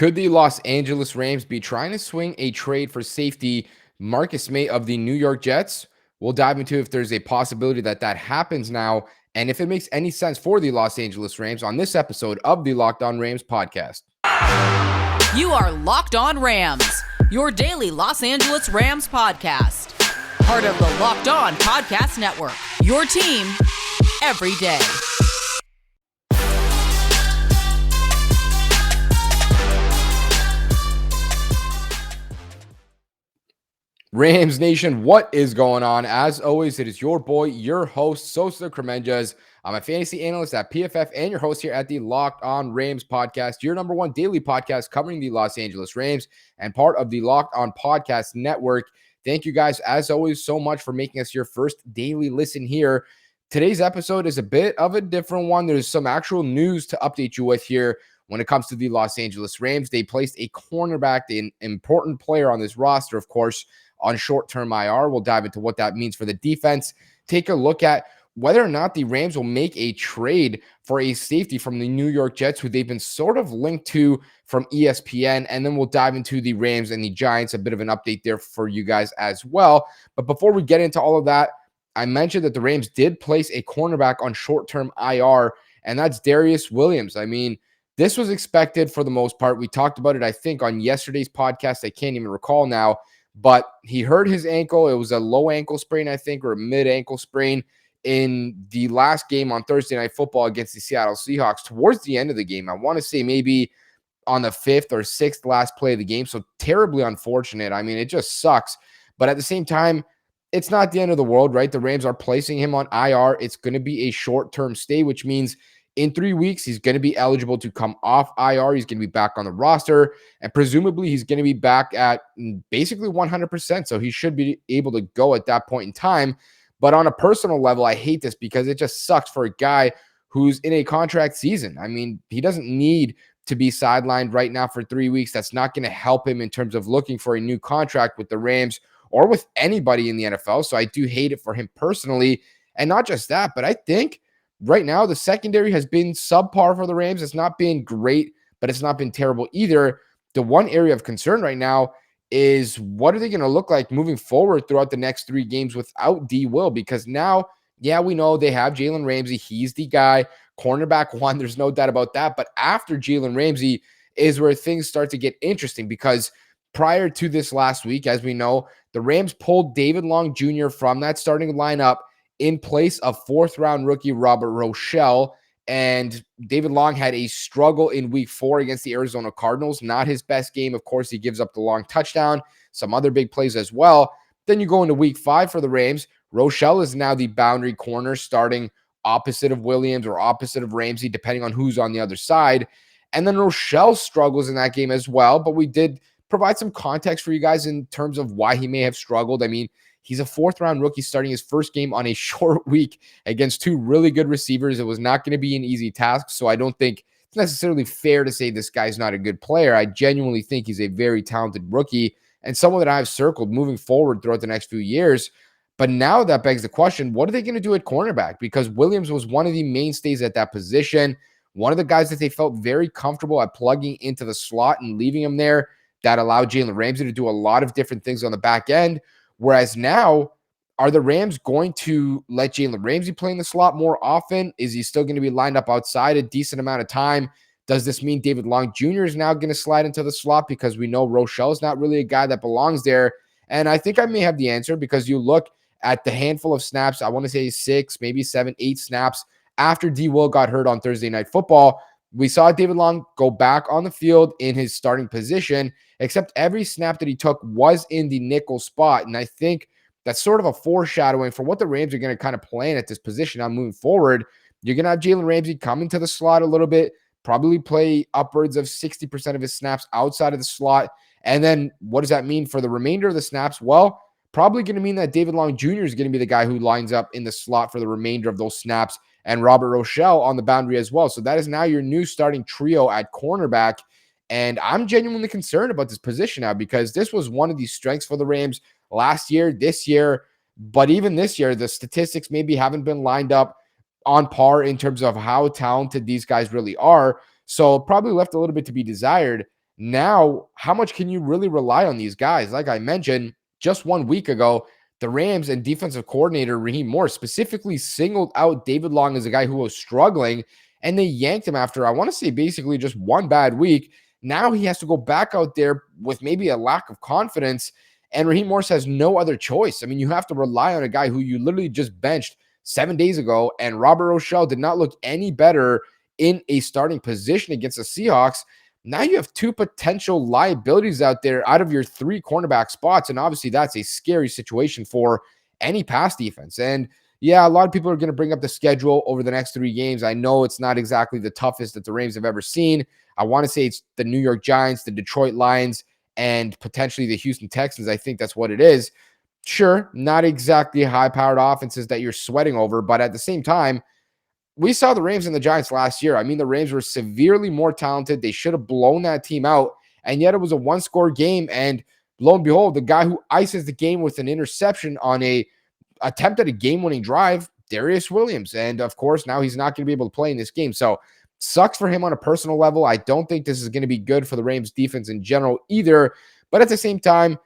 Could the Los Angeles Rams be trying to swing a trade for safety Marcus Maye of the New York Jets? We'll dive into if there's a possibility that that happens now and if it makes any sense for the Los Angeles Rams on this episode of the Locked On Rams podcast. You are Locked On Rams, your daily Los Angeles Rams podcast. Part of the Locked On Podcast Network, your team every day. Rams Nation, what is going on? As always, it is your boy, your host, Sosa Kremenjas. I'm a fantasy analyst at PFF and your host here at the Locked On Rams podcast, your number one daily podcast covering the Los Angeles Rams and part of the Locked On Podcast Network. Thank you guys, as always, so much for making us your first daily listen here. Today's episode is a bit of a different one. There's some actual news to update you with here when it comes to the Los Angeles Rams. They placed a cornerback, an important player on this roster, of course, on short-term IR. We'll dive into what that means for the defense. Take a look at whether or not the Rams will make a trade for a safety from the New York Jets, who they've been sort of linked to from ESPN. And then we'll dive into the Rams and the Giants, a bit of an update there for you guys as well. But before we get into all of that, I mentioned that the Rams did place a cornerback on short-term IR, and that's Darious Williams. I mean, this was expected for the most part. We talked about it, I think, on yesterday's podcast. I can't even recall now. But he hurt his ankle. It was a low ankle sprain, I think, or a mid ankle sprain in the last game on Thursday Night Football against the Seattle Seahawks towards the end of the game. I want to say maybe on the fifth or sixth last play of the game. So terribly unfortunate. I mean, it just sucks. But at the same time, it's not the end of the world, right? The Rams are placing him on IR. It's going to be a short-term stay, which means in 3 weeks, he's going to be eligible to come off IR. He's going to be back on the roster, and presumably he's going to be back at basically 100%. So he should be able to go at that point in time. But on a personal level, I hate this because it just sucks for a guy who's in a contract season. I mean, he doesn't need to be sidelined right now for 3 weeks. That's not going to help him in terms of looking for a new contract with the Rams or with anybody in the NFL. So I do hate it for him personally. And not just that, but I think right now, the secondary has been subpar for the Rams. It's not been great, but it's not been terrible either. The one area of concern right now is what are they going to look like moving forward throughout the next 3 games without D. Will? Because now, yeah, we know they have Jalen Ramsey. He's the guy, cornerback one. There's no doubt about that. But after Jalen Ramsey is where things start to get interesting, because prior to this last week, as we know, the Rams pulled David Long Jr. from that starting lineup in place of 4th-round rookie Robert Rochell. And David Long had a struggle in week 4 against the Arizona Cardinals. Not his best game. Of course, he gives up the long touchdown, some other big plays as well. Then you go into week 5 for the Rams. Rochell is now the boundary corner, starting opposite of Williams or opposite of Ramsey, depending on who's on the other side. And then Rochell struggles in that game as well. But we did provide some context for you guys in terms of why he may have struggled. I mean, he's a 4th-round rookie starting his first game on a short week against 2 really good receivers. It was not going to be an easy task, so I don't think it's necessarily fair to say this guy's not a good player. I genuinely think he's a very talented rookie and someone that I've circled moving forward throughout the next few years. But now that begs the question, what are they going to do at cornerback? Because Williams was one of the mainstays at that position, one of the guys that they felt very comfortable at plugging into the slot and leaving him there. That allowed Jalen Ramsey to do a lot of different things on the back end. Whereas now, are the Rams going to let Jalen Ramsey play in the slot more often? Is he still going to be lined up outside a decent amount of time? Does this mean David Long Jr. is now going to slide into the slot because we know Rochell is not really a guy that belongs there? And I think I may have the answer, because you look at the handful of snaps, I want to say 6, maybe 7, 8 snaps after D. Will got hurt on Thursday Night Football. We saw David Long go back on the field in his starting position, except every snap that he took was in the nickel spot. And I think that's sort of a foreshadowing for what the Rams are going to kind of plan at this position on moving forward. You're going to have Jalen Ramsey come into the slot a little bit, probably play upwards of 60% of his snaps outside of the slot. And then what does that mean for the remainder of the snaps? Well, probably going to mean that David Long Jr. is going to be the guy who lines up in the slot for the remainder of those snaps, and Robert Rochell on the boundary as well. So that is now your new starting trio at cornerback. And I'm genuinely concerned about this position now, because this was one of the strengths for the Rams last year, this year. But even this year, the statistics maybe haven't been lined up on par in terms of how talented these guys really are. So probably left a little bit to be desired. Now, how much can you really rely on these guys? Like I mentioned, just 1 week ago, the Rams and defensive coordinator Raheem Morris specifically singled out David Long as a guy who was struggling, and they yanked him after, I want to say, basically just one bad week. Now he has to go back out there with maybe a lack of confidence, and Raheem Morris has no other choice. I mean, you have to rely on a guy who you literally just benched 7 days ago, and Robert Rochell did not look any better in a starting position against the Seahawks. Now you have two potential liabilities out there out of your three cornerback spots. And obviously, that's a scary situation for any pass defense. And yeah, a lot of people are going to bring up the schedule over the next 3 games. I know it's not exactly the toughest that the Rams have ever seen. I want to say it's the New York Giants, the Detroit Lions, and potentially the Houston Texans. I think that's what it is. Sure, not exactly high-powered offenses that you're sweating over, but at the same time, we saw the Rams and the Giants last year. I mean, the Rams were severely more talented. They should have blown that team out, and yet it was a one-score game. And lo and behold, the guy who ices the game with an interception on a attempt at a game-winning drive, Darious Williams. And of course, now he's not going to be able to play in this game. So sucks for him on a personal level. I don't think this is going to be good for the Rams defense in general either. But at the same time,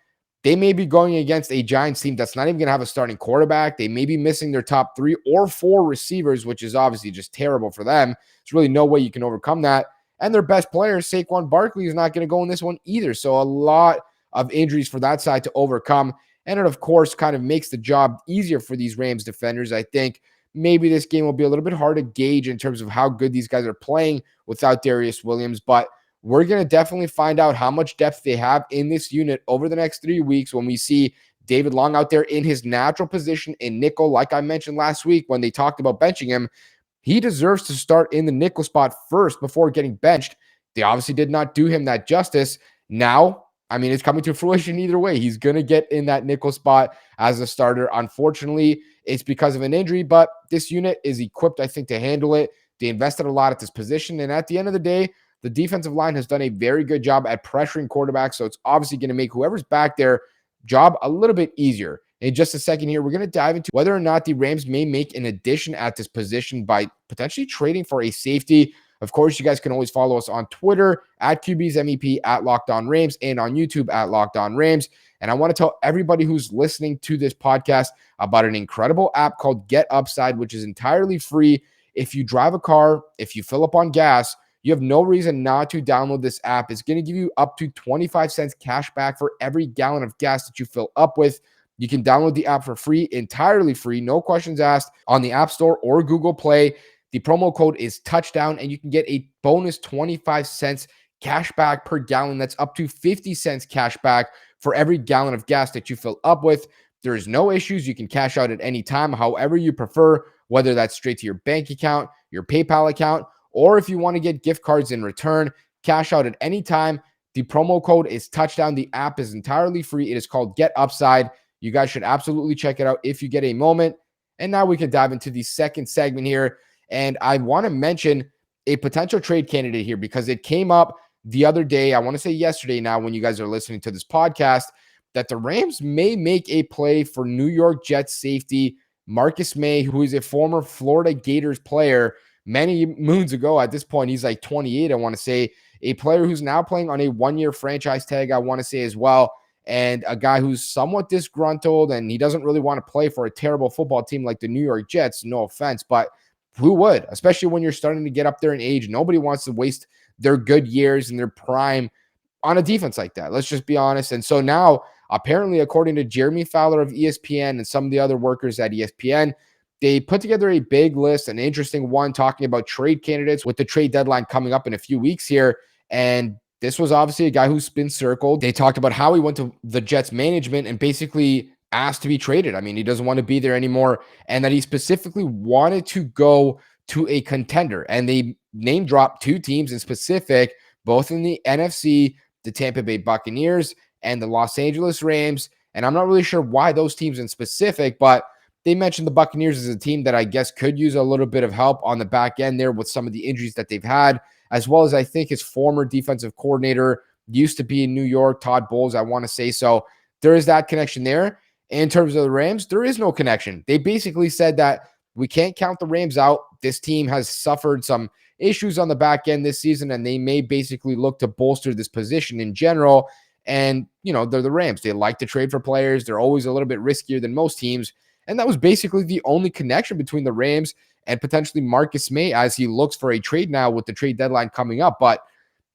they may be going against a Giants team that's not even going to have a starting quarterback. They may be missing their top 3 or 4 receivers, which is obviously just terrible for them. There's really no way you can overcome that. And their best player, Saquon Barkley, is not going to go in this one either. So a lot of injuries for that side to overcome. And it, of course, kind of makes the job easier for these Rams defenders. I think maybe this game will be a little bit hard to gauge in terms of how good these guys are playing without Darious Williams. But we're going to definitely find out how much depth they have in this unit over the next 3 weeks when we see David Long out there in his natural position in nickel. Like I mentioned last week when they talked about benching him, he deserves to start in the nickel spot first before getting benched. They obviously did not do him that justice. Now, I mean, it's coming to fruition either way. He's going to get in that nickel spot as a starter. Unfortunately, it's because of an injury, but this unit is equipped, I think, to handle it. They invested a lot at this position, and at the end of the day, the defensive line has done a very good job at pressuring quarterbacks, so it's obviously going to make whoever's back there job a little bit easier. In just a second here, we're going to dive into whether or not the Rams may make an addition at this position by potentially trading for a safety. Of course, you guys can always follow us on Twitter at QBsMEP, at Locked On Rams, and on YouTube at Locked On Rams. And I want to tell everybody who's listening to this podcast about an incredible app called GetUpside, which is entirely free. If you drive a car, if you fill up on gas, you have no reason not to download this app. It's going to give you up to 25 cents cash back for every gallon of gas that you fill up with. You can download the app for free, entirely free, no questions asked, on the App Store or Google Play. The promo code is touchdown, and you can get a bonus 25 cents cash back per gallon. That's up to 50 cents cash back for every gallon of gas that you fill up with. There's no issues. You can cash out at any time, however you prefer, whether that's straight to your bank account, your PayPal account, or if you want to get gift cards in return, cash out at any time. The promo code is touchdown. The app is entirely free. It is called GetUpside. You guys should absolutely check it out if you get a moment. And now we can dive into the second segment here. And I want to mention a potential trade candidate here because it came up the other day. I want to say yesterday now when you guys are listening to this podcast that the Rams may make a play for New York Jets safety Marcus Maye, who is a former Florida Gators player many moons ago. At this point, he's like 28, I want to say. A player who's now playing on a 1-year franchise tag, I want to say as well. And a guy who's somewhat disgruntled, and he doesn't really want to play for a terrible football team like the New York Jets. No offense, but who would? Especially when you're starting to get up there in age. Nobody wants to waste their good years and their prime on a defense like that. Let's just be honest. And so now, apparently, according to Jeremy Fowler of ESPN and some of the other workers at ESPN, they put together a big list, an interesting one, talking about trade candidates with the trade deadline coming up in a few weeks here. And this was obviously a guy who's been circled. They talked about how he went to the Jets management and basically asked to be traded. I mean, he doesn't want to be there anymore, and that he specifically wanted to go to a contender. And they name dropped 2 teams in specific, both in the NFC, the Tampa Bay Buccaneers and the Los Angeles Rams. And I'm not really sure why those teams in specific, but they mentioned the Buccaneers as a team that I guess could use a little bit of help on the back end there with some of the injuries that they've had, as well as I think his former defensive coordinator used to be in New York, Todd Bowles, I want to say. So there is that connection there. In terms of the Rams, there is no connection. They basically said that we can't count the Rams out. This team has suffered some issues on the back end this season, and they may basically look to bolster this position in general. And, they're the Rams. They like to trade for players. They're always a little bit riskier than most teams. And that was basically the only connection between the Rams and potentially Marcus Maye as he looks for a trade now with the trade deadline coming up. But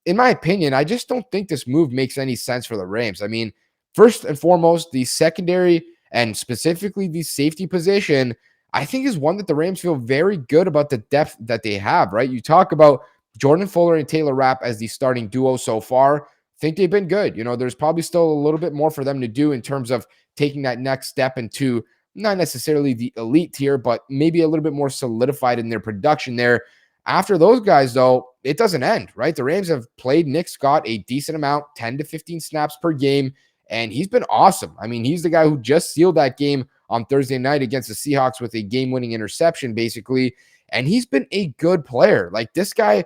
in my opinion, I just don't think this move makes any sense for the Rams. I mean, first and foremost, the secondary and specifically the safety position, I think is one that the Rams feel very good about the depth that they have, right? You talk about Jordan Fuller and Taylor Rapp as the starting duo so far. Think they've been good. There's probably still a little bit more for them to do in terms of taking that next step into not necessarily the elite tier, but maybe a little bit more solidified in their production there. After those guys, though, it doesn't end, right? The Rams have played Nick Scott a decent amount, 10 to 15 snaps per game, and he's been awesome. I mean, he's the guy who just sealed that game on Thursday night against the Seahawks with a game-winning interception, basically, and he's been a good player. Like, this guy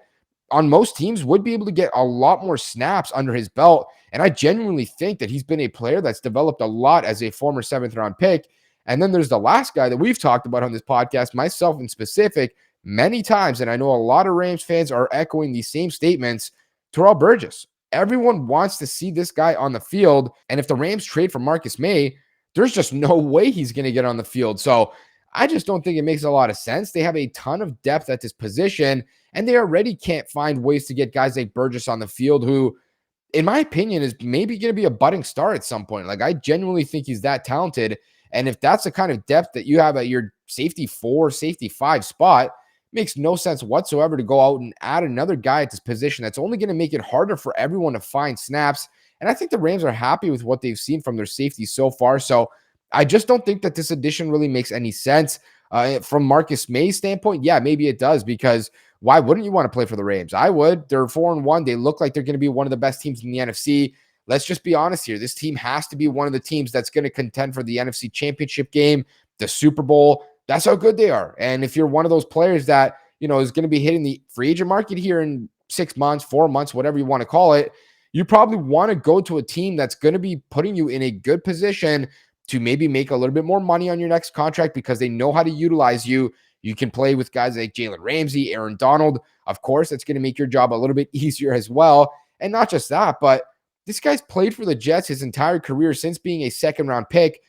on most teams would be able to get a lot more snaps under his belt, and I genuinely think that he's been a player that's developed a lot as a former seventh-round pick. And then there's the last guy that we've talked about on this podcast, myself in specific, many times, and I know a lot of Rams fans are echoing these same statements, Terrell Burgess. Everyone wants to see this guy on the field, and if the Rams trade for Marcus Maye, there's just no way he's going to get on the field. So I just don't think it makes a lot of sense. They have a ton of depth at this position, and they already can't find ways to get guys like Burgess on the field who, in my opinion, is maybe going to be a budding star at some point. Like, I genuinely think he's that talented, and if that's the kind of depth that you have at your safety 4, safety 5 spot, makes no sense whatsoever to go out and add another guy at this position. That's only going to make it harder for everyone to find snaps. And I think the Rams are happy with what they've seen from their safety so far. So I just don't think that this addition really makes any sense. From Marcus Maye's standpoint, yeah, maybe it does, because why wouldn't you want to play for the Rams? I would. They're 4-1. They look like they're going to be one of the best teams in the NFC. Let's just be honest here. This team has to be one of the teams that's going to contend for the NFC Championship game, the Super Bowl. That's how good they are. And if you're one of those players that, is going to be hitting the free agent market here in 6 months, 4 months, whatever you want to call it, you probably want to go to a team that's going to be putting you in a good position to maybe make a little bit more money on your next contract because they know how to utilize you. You can play with guys like Jalen Ramsey, Aaron Donald. Of course, that's going to make your job a little bit easier as well. And not just that, but this guy's played for the Jets his entire career since being a second-round pick.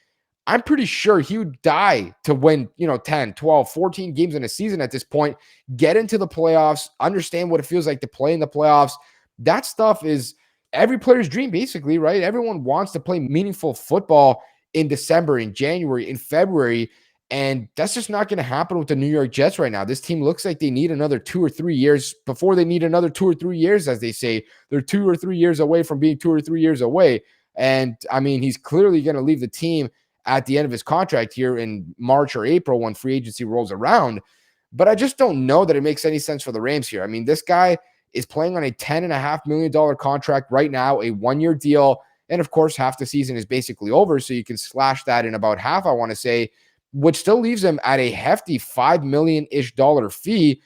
I'm pretty sure he would die to win, 10, 12, 14 games in a season at this point, get into the playoffs, understand what it feels like to play in the playoffs. That stuff is every player's dream, basically, right? Everyone wants to play meaningful football in December, in January, in February, and that's just not going to happen with the New York Jets right now. This team looks like they need another 2 or 3 years before they need another 2 or 3 years, as they say. They're 2 or 3 years away from being 2 or 3 years away. And, I mean, he's clearly going to leave the team at the end of his contract here in March or April when free agency rolls around. But I just don't know that it makes any sense for the Rams here. I mean, this guy is playing on a $10.5 million contract right now, a 1-year deal. And of course, half the season is basically over. So you can slash that in about half, I want to say, which still leaves him at a hefty $5 million-ish fee.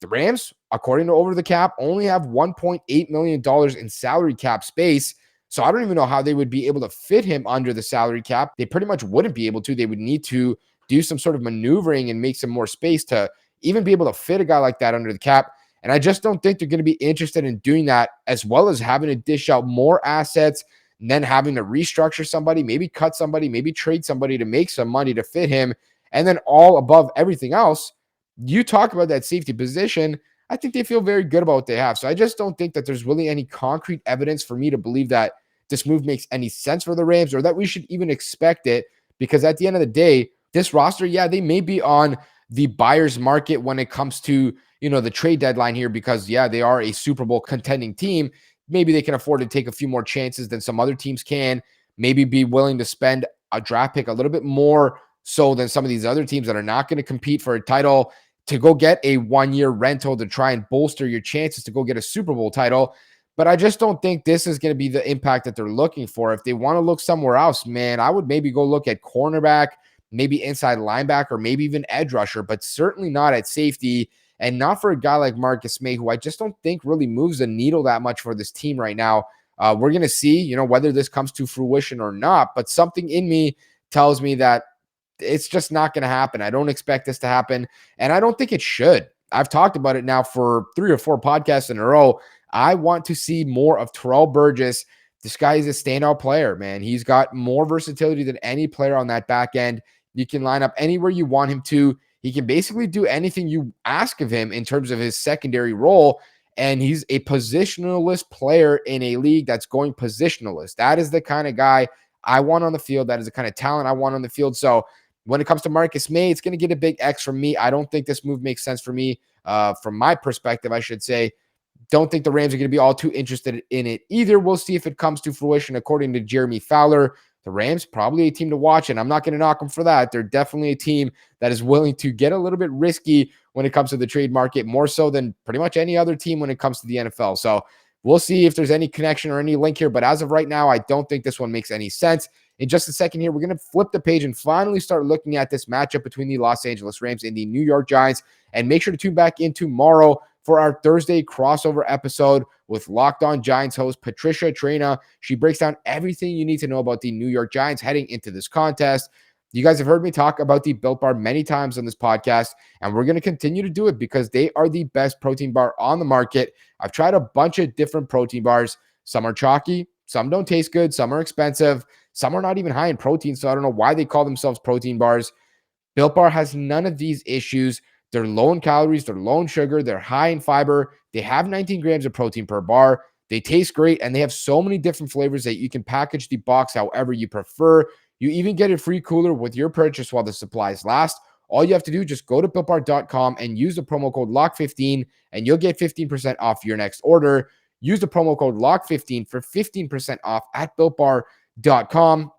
The Rams, according to Over the Cap, only have $1.8 million in salary cap space. So I don't even know how they would be able to fit him under the salary cap. They pretty much wouldn't be able to. They would need to do some sort of maneuvering and make some more space to even be able to fit a guy like that under the cap. And I just don't think they're going to be interested in doing that, as well as having to dish out more assets and then having to restructure somebody, maybe cut somebody, maybe trade somebody to make some money to fit him. And then all above everything else, you talk about that safety position, I think they feel very good about what they have. So I just don't think that there's really any concrete evidence for me to believe that this move makes any sense for the Rams or that we should even expect it, because at the end of the day, this roster, yeah, they may be on the buyer's market when it comes to, the trade deadline here, because yeah, they are a Super Bowl contending team. Maybe they can afford to take a few more chances than some other teams can, maybe be willing to spend a draft pick a little bit more so than some of these other teams that are not going to compete for a title to go get a 1-year rental to try and bolster your chances to go get a Super Bowl title. But I just don't think this is going to be the impact that they're looking for. If they want to look somewhere else, man, I would maybe go look at cornerback, maybe inside linebacker, maybe even edge rusher, but certainly not at safety, and not for a guy like Marcus Maye, who I just don't think really moves the needle that much for this team right now. We're going to see, whether this comes to fruition or not, but something in me tells me that it's just not going to happen. I don't expect this to happen, and I don't think it should. I've talked about it now for 3 or 4 podcasts in a row. I want to see more of Terrell Burgess. This guy is a standout player, man. He's got more versatility than any player on that back end. You can line up anywhere you want him to. He can basically do anything you ask of him in terms of his secondary role. And he's a positionalist player in a league that's going positionalist. That is the kind of guy I want on the field. That is the kind of talent I want on the field. So when it comes to Marcus Maye, it's going to get a big X from me. I don't think this move makes sense for me. From my perspective, I should say. Don't think the Rams are going to be all too interested in it either. We'll see if it comes to fruition. According to Jeremy Fowler, the Rams probably a team to watch, and I'm not going to knock them for that. They're definitely a team that is willing to get a little bit risky when it comes to the trade market, more so than pretty much any other team when it comes to the NFL. So we'll see if there's any connection or any link here, but as of right now, I don't think this one makes any sense. In just a second here, we're going to flip the page and finally start looking at this matchup between the Los Angeles Rams and the New York Giants, and make sure to tune back in tomorrow for our Thursday crossover episode with Locked On Giants host Patricia Traina. She breaks down everything you need to know about the New York Giants heading into this contest. You guys have heard me talk about the Built Bar many times on this podcast, and we're going to continue to do it because they are the best protein bar on the market. I've tried a bunch of different protein bars. Some are chalky, some don't taste good, some are expensive, some are not even high in protein, so I don't know why they call themselves protein bars. Built Bar has none of these issues. They're low in calories, they're low in sugar, they're high in fiber. They have 19 grams of protein per bar. They taste great, and they have so many different flavors that you can package the box however you prefer. You even get a free cooler with your purchase while the supplies last. All you have to do is just go to BuiltBar.com and use the promo code LOCK15, and you'll get 15% off your next order. Use the promo code LOCK15 for 15% off at BuiltBar.com.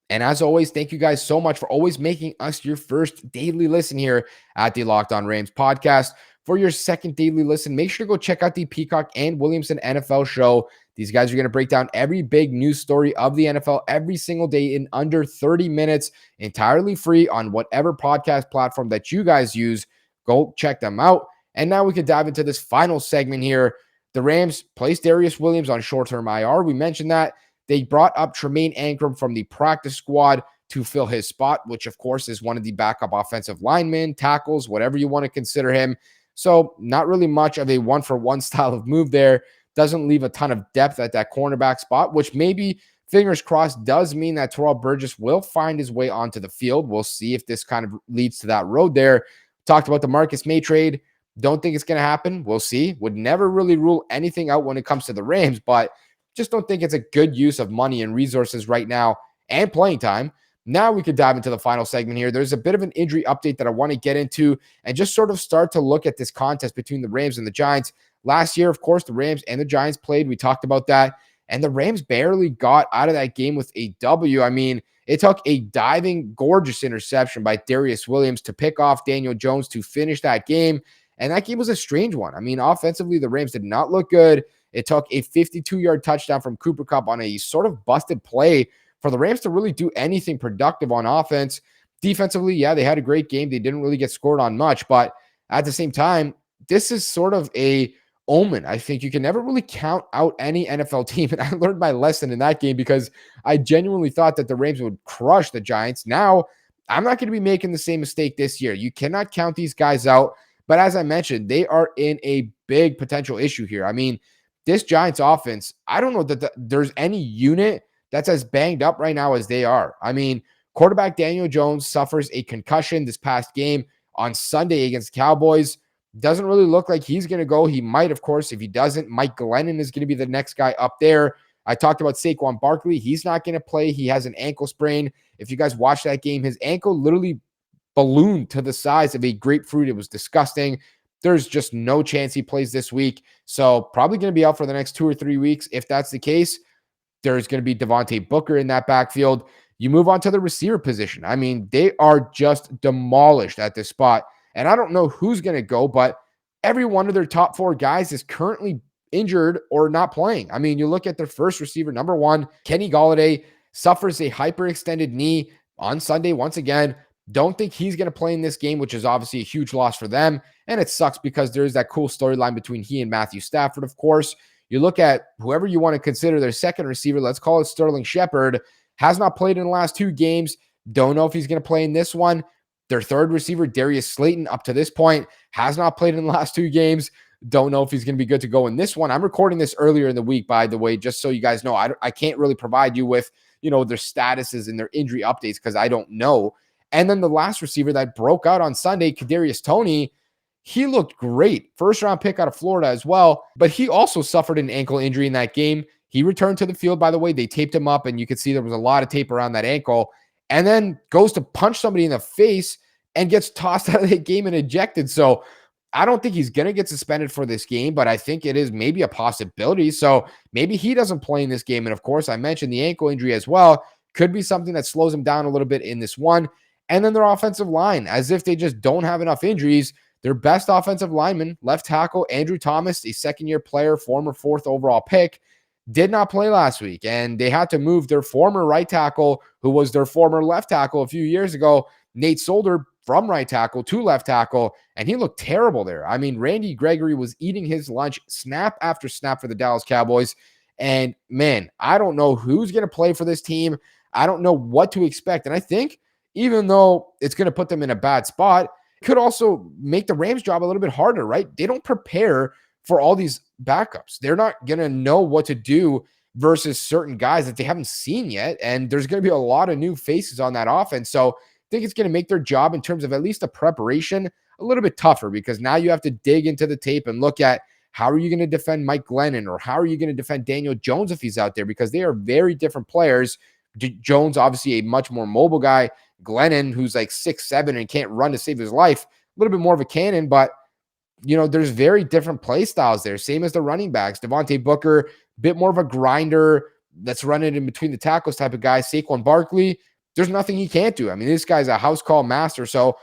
And as always, thank you guys so much for always making us your first daily listen here at the Locked On Rams podcast. For your second daily listen, make sure to go check out the Peacock and Williamson NFL show. These guys are going to break down every big news story of the NFL every single day in under 30 minutes, entirely free on whatever podcast platform that you guys use. Go check them out. And now we can dive into this final segment here. The Rams placed Darious Williams on short-term IR. We mentioned that. They brought up Tremayne Anchrum from the practice squad to fill his spot, which, of course, is one of the backup offensive linemen, tackles, whatever you want to consider him. So not really much of a one-for-one style of move there. Doesn't leave a ton of depth at that cornerback spot, which maybe, fingers crossed, does mean that Terrell Burgess will find his way onto the field. We'll see if this kind of leads to that road there. Talked about the Marcus Maye trade. Don't think it's going to happen. We'll see. Would never really rule anything out when it comes to the Rams, but just don't think it's a good use of money and resources right now and playing time. Now we could dive into the final segment here. There's a bit of an injury update that I want to get into and just sort of start to look at this contest between the Rams and the Giants. Last year, of course, the Rams and the Giants played. We talked about that. And the Rams barely got out of that game with a W. I mean, it took a diving, gorgeous interception by Darious Williams to pick off Daniel Jones to finish that game. And that game was a strange one. I mean, offensively, the Rams did not look good. It took a 52-yard touchdown from Cooper Kupp on a sort of busted play for the Rams to really do anything productive on offense. Defensively, yeah, they had a great game. They didn't really get scored on much, but at the same time, this is sort of a omen. I think you can never really count out any NFL team, and I learned my lesson in that game because I genuinely thought that the Rams would crush the Giants. Now, I'm not going to be making the same mistake this year. You cannot count these guys out, but as I mentioned, they are in a big potential issue here. I mean, this Giants offense, I don't know that there's any unit that's as banged up right now as they are. I mean, quarterback Daniel Jones suffers a concussion this past game on Sunday against the Cowboys. Doesn't really look like he's going to go. He might, of course. If he doesn't, Mike Glennon is going to be the next guy up there. I talked about Saquon Barkley. He's not going to play. He has an ankle sprain. If you guys watch that game, his ankle literally ballooned to the size of a grapefruit. It was disgusting. There's just no chance he plays this week. So probably going to be out for the next 2 or 3 weeks. If that's the case, there's going to be Devontae Booker in that backfield. You move on to the receiver position. I mean, they are just demolished at this spot. And I don't know who's going to go, but every one of their top 4 guys is currently injured or not playing. I mean, you look at their first receiver, number 1, Kenny Golladay, suffers a hyperextended knee on Sunday once again. Don't think he's going to play in this game, which is obviously a huge loss for them. And it sucks because there's that cool storyline between he and Matthew Stafford, of course. You look at whoever you want to consider their second receiver, let's call it Sterling Shepard, has not played in the last 2 games. Don't know if he's going to play in this one. Their third receiver, Darius Slayton, up to this point, has not played in the last 2 games. Don't know if he's going to be good to go in this one. I'm recording this earlier in the week, by the way, just so you guys know. I can't really provide you with, their statuses and their injury updates because I don't know. And then the last receiver that broke out on Sunday, Kadarius Toney, he looked great. First-round pick out of Florida as well, but he also suffered an ankle injury in that game. He returned to the field, by the way. They taped him up, and you could see there was a lot of tape around that ankle, and then goes to punch somebody in the face and gets tossed out of the game and ejected. So I don't think he's going to get suspended for this game, but I think it is maybe a possibility. So maybe he doesn't play in this game. And of course, I mentioned the ankle injury as well. Could be something that slows him down a little bit in this one. And then their offensive line, as if they just don't have enough injuries. Their best offensive lineman, left tackle Andrew Thomas, a second-year player, former 4th overall pick, did not play last week. And they had to move their former right tackle, who was their former left tackle a few years ago, Nate Solder, from right tackle to left tackle, and he looked terrible there. I mean, Randy Gregory was eating his lunch snap after snap for the Dallas Cowboys. And man, I don't know who's going to play for this team. I don't know what to expect. And I think even though it's going to put them in a bad spot, it could also make the Rams' job a little bit harder, right? They don't prepare for all these backups. They're not going to know what to do versus certain guys that they haven't seen yet. And there's going to be a lot of new faces on that offense. So think it's going to make their job in terms of at least the preparation a little bit tougher, because now you have to dig into the tape and look at how are you going to defend Mike Glennon, or how are you going to defend Daniel Jones if he's out there, because they are very different players. Jones, obviously a much more mobile guy. Glennon, who's like 6'7" and can't run to save his life, a little bit more of a cannon, but there's very different play styles there. Same as the running backs. Devontae Booker, bit more of a grinder that's running in between the tackles type of guy. Saquon Barkley, there's nothing he can't do. I mean, this guy's a house call master. So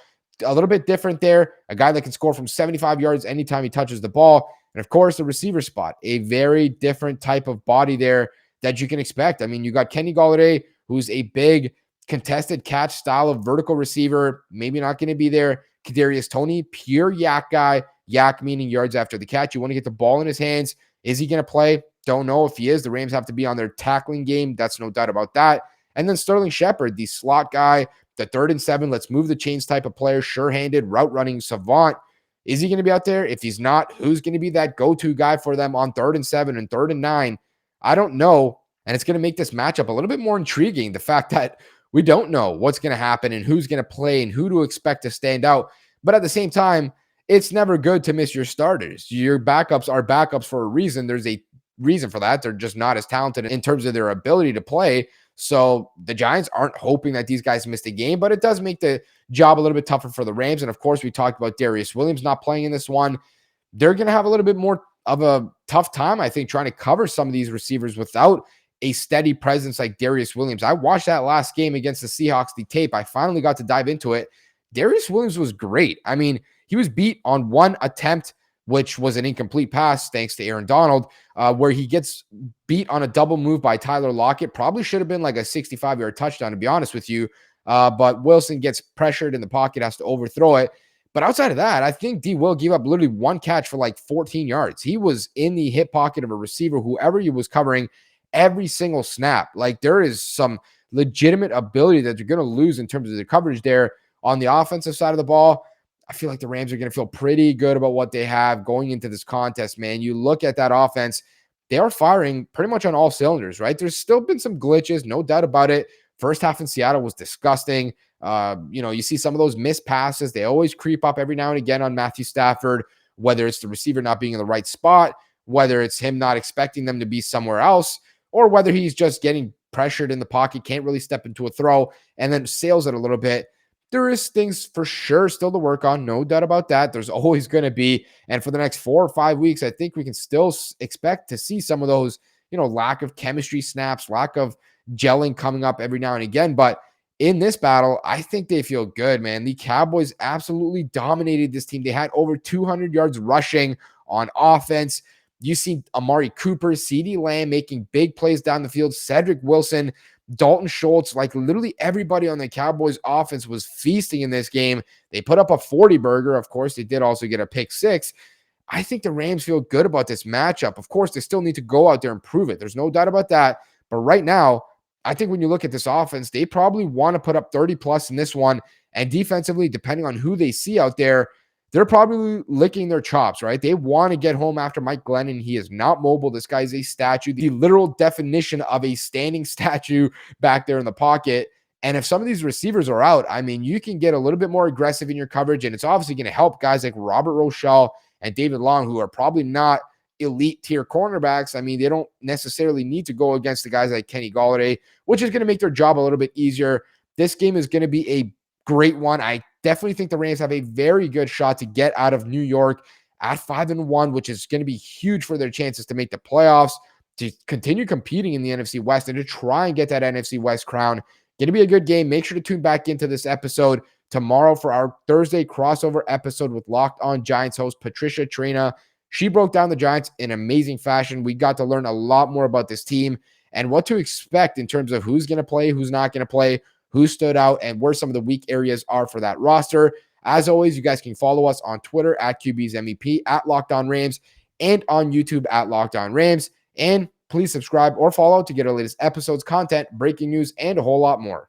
a little bit different there. A guy that can score from 75 yards anytime he touches the ball. And of course, the receiver spot, a very different type of body there that you can expect. I mean, you got Kenny Golladay, who's a big contested catch style of vertical receiver. Maybe not going to be there. Kadarius Toney, pure yak guy. Yak meaning yards after the catch. You want to get the ball in his hands. Is he going to play? Don't know if he is. The Rams have to be on their tackling game. That's no doubt about that. And then Sterling Shepard, the slot guy, the 3rd and 7, let's move the chains type of player, sure-handed, route-running savant. Is he going to be out there? If he's not, who's going to be that go-to guy for them on 3rd and 7 and 3rd and 9? I don't know. And it's going to make this matchup a little bit more intriguing, the fact that we don't know what's going to happen and who's going to play and who to expect to stand out. But at the same time, it's never good to miss your starters. Your backups are backups for a reason. There's a reason for that. They're just not as talented in terms of their ability to play. So the Giants aren't hoping that these guys missed a game, but it does make the job a little bit tougher for the Rams. And of course, we talked about Darious Williams not playing in this one. They're going to have a little bit more of a tough time, I think, trying to cover some of these receivers without a steady presence like Darious Williams. I watched that last game against the Seahawks, the tape. I finally got to dive into it. Darious Williams was great. I mean, he was beat on one attempt, which was an incomplete pass, thanks to Aaron Donald, where he gets beat on a double move by Tyler Lockett. Probably should have been like a 65-yard touchdown, to be honest with you. But Wilson gets pressured in the pocket, has to overthrow it. But outside of that, I think D. Will gave up literally one catch for like 14 yards. He was in the hip pocket of a receiver, whoever he was covering, every single snap. Like, there is some legitimate ability that you're going to lose in terms of the coverage there on the offensive side of the ball. I feel like the Rams are going to feel pretty good about what they have going into this contest, man. You look at that offense, they are firing pretty much on all cylinders, right? There's still been some glitches, no doubt about it. First half in Seattle was disgusting. You see some of those missed passes. They always creep up every now and again on Matthew Stafford, whether it's the receiver not being in the right spot, whether it's him not expecting them to be somewhere else, or whether he's just getting pressured in the pocket, can't really step into a throw, and then sails it a little bit. There is things for sure still to work on, no doubt about that. There's always going to be. And for the next 4 or 5 weeks, I think we can still expect to see some of those, lack of chemistry snaps, lack of gelling coming up every now and again. But in this battle, I think they feel good, man. The Cowboys absolutely dominated this team. They had over 200 yards rushing on offense. You see Amari Cooper, CeeDee Lamb making big plays down the field, Cedric Wilson, Dalton Schultz, like literally everybody on the Cowboys offense was feasting in this game. They put up a 40-burger. Of course, they did also get a pick 6. I think the Rams feel good about this matchup. Of course, they still need to go out there and prove it. There's no doubt about that. But right now, I think when you look at this offense, they probably want to put up 30 plus in this one And defensively, depending on who they see out there, they're probably licking their chops, right? They want to get home after Mike Glennon. He is not mobile. This guy's a statue, the literal definition of a standing statue back there in the pocket. And if some of these receivers are out, I mean, you can get a little bit more aggressive in your coverage, and it's obviously going to help guys like Robert Rochell and David Long, who are probably not elite tier cornerbacks. I mean, they don't necessarily need to go against the guys like Kenny Golladay, which is going to make their job a little bit easier. This game is going to be a great one. I definitely think the Rams have a very good shot to get out of New York at 5-1, which is going to be huge for their chances to make the playoffs, to continue competing in the NFC West, and to try and get that NFC West crown. Going to be a good game. Make sure to tune back into this episode tomorrow for our Thursday crossover episode with Locked On Giants host Patricia Traina. She broke down the Giants in amazing fashion. We got to learn a lot more about this team and what to expect in terms of who's going to play, who's not going to play, who stood out, and where some of the weak areas are for that roster. As always, you guys can follow us on Twitter at QBsMEP, at Locked On Rams, and on YouTube at Locked On Rams. And please subscribe or follow to get our latest episodes, content, breaking news, and a whole lot more.